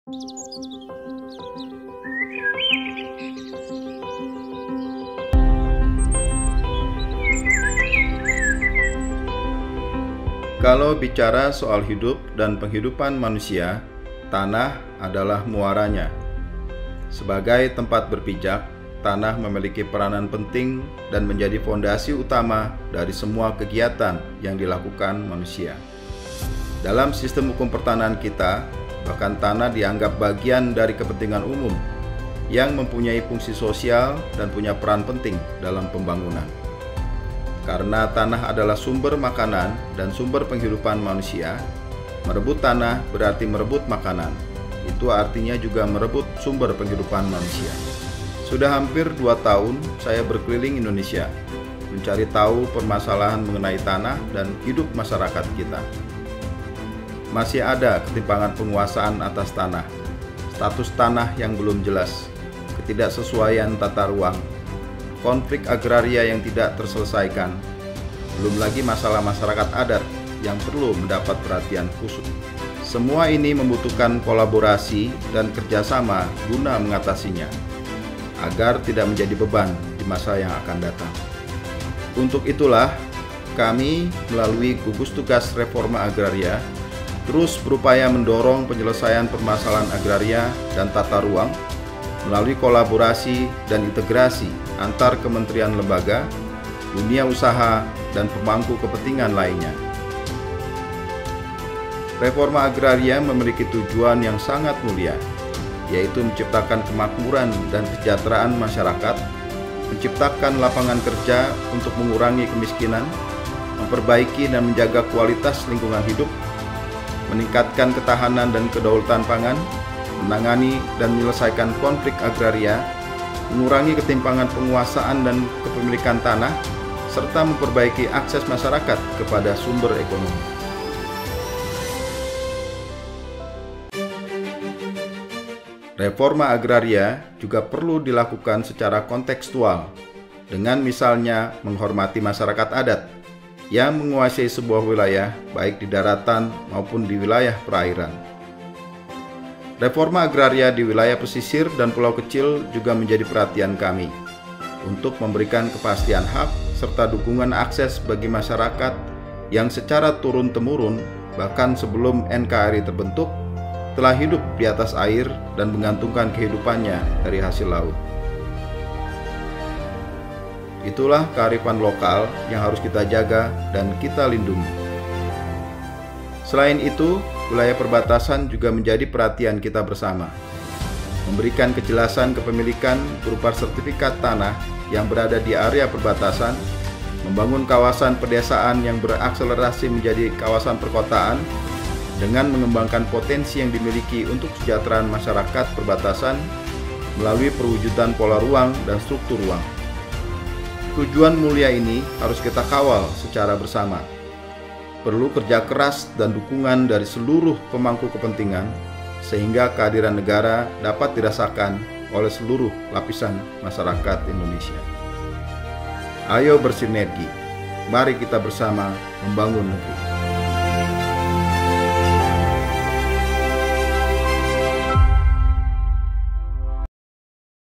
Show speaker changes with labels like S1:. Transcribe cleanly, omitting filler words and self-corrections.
S1: Kalau bicara soal hidup dan penghidupan manusia, tanah adalah muaranya. Sebagai tempat berpijak, tanah memiliki peranan penting dan menjadi fondasi utama dari semua kegiatan yang dilakukan manusia. Dalam sistem hukum pertanahan kita, bahkan tanah dianggap bagian dari kepentingan umum yang mempunyai fungsi sosial dan punya peran penting dalam pembangunan. Karena tanah adalah sumber makanan dan sumber penghidupan manusia, merebut tanah berarti merebut makanan. Itu artinya juga merebut sumber penghidupan manusia. Sudah hampir 2 tahun saya berkeliling Indonesia, mencari tahu permasalahan mengenai tanah dan hidup masyarakat kita. Masih ada ketimpangan penguasaan atas tanah, status tanah yang belum jelas, ketidaksesuaian tata ruang, konflik agraria yang tidak terselesaikan, belum lagi masalah masyarakat adat yang perlu mendapat perhatian khusus. Semua ini membutuhkan kolaborasi dan kerjasama guna mengatasinya, agar tidak menjadi beban di masa yang akan datang. Untuk itulah, kami melalui gugus tugas reforma agraria terus berupaya mendorong penyelesaian permasalahan agraria dan tata ruang melalui kolaborasi dan integrasi antar kementerian lembaga, dunia usaha, dan pemangku kepentingan lainnya. Reforma agraria memiliki tujuan yang sangat mulia, yaitu menciptakan kemakmuran dan kesejahteraan masyarakat, menciptakan lapangan kerja untuk mengurangi kemiskinan, memperbaiki dan menjaga kualitas lingkungan hidup, meningkatkan ketahanan dan kedaulatan pangan, menangani dan menyelesaikan konflik agraria, mengurangi ketimpangan penguasaan dan kepemilikan tanah, serta memperbaiki akses masyarakat kepada sumber ekonomi. Reforma agraria juga perlu dilakukan secara kontekstual, dengan misalnya menghormati masyarakat adat yang menguasai sebuah wilayah, baik di daratan maupun di wilayah perairan. Reforma agraria di wilayah pesisir dan pulau kecil juga menjadi perhatian kami untuk memberikan kepastian hak serta dukungan akses bagi masyarakat yang secara turun-temurun, bahkan sebelum NKRI terbentuk, telah hidup di atas air dan menggantungkan kehidupannya dari hasil laut. Itulah kearifan lokal yang harus kita jaga dan kita lindungi. Selain itu, wilayah perbatasan juga menjadi perhatian kita bersama. Memberikan kejelasan kepemilikan berupa sertifikat tanah yang berada di area perbatasan, membangun kawasan pedesaan yang berakselerasi menjadi kawasan perkotaan, dengan mengembangkan potensi yang dimiliki untuk kesejahteraan masyarakat perbatasan melalui perwujudan pola ruang dan struktur ruang. Tujuan mulia ini harus kita kawal secara bersama. Perlu kerja keras dan dukungan dari seluruh pemangku kepentingan sehingga kehadiran negara dapat dirasakan oleh seluruh lapisan masyarakat Indonesia. Ayo bersinergi, mari kita bersama membangun negeri.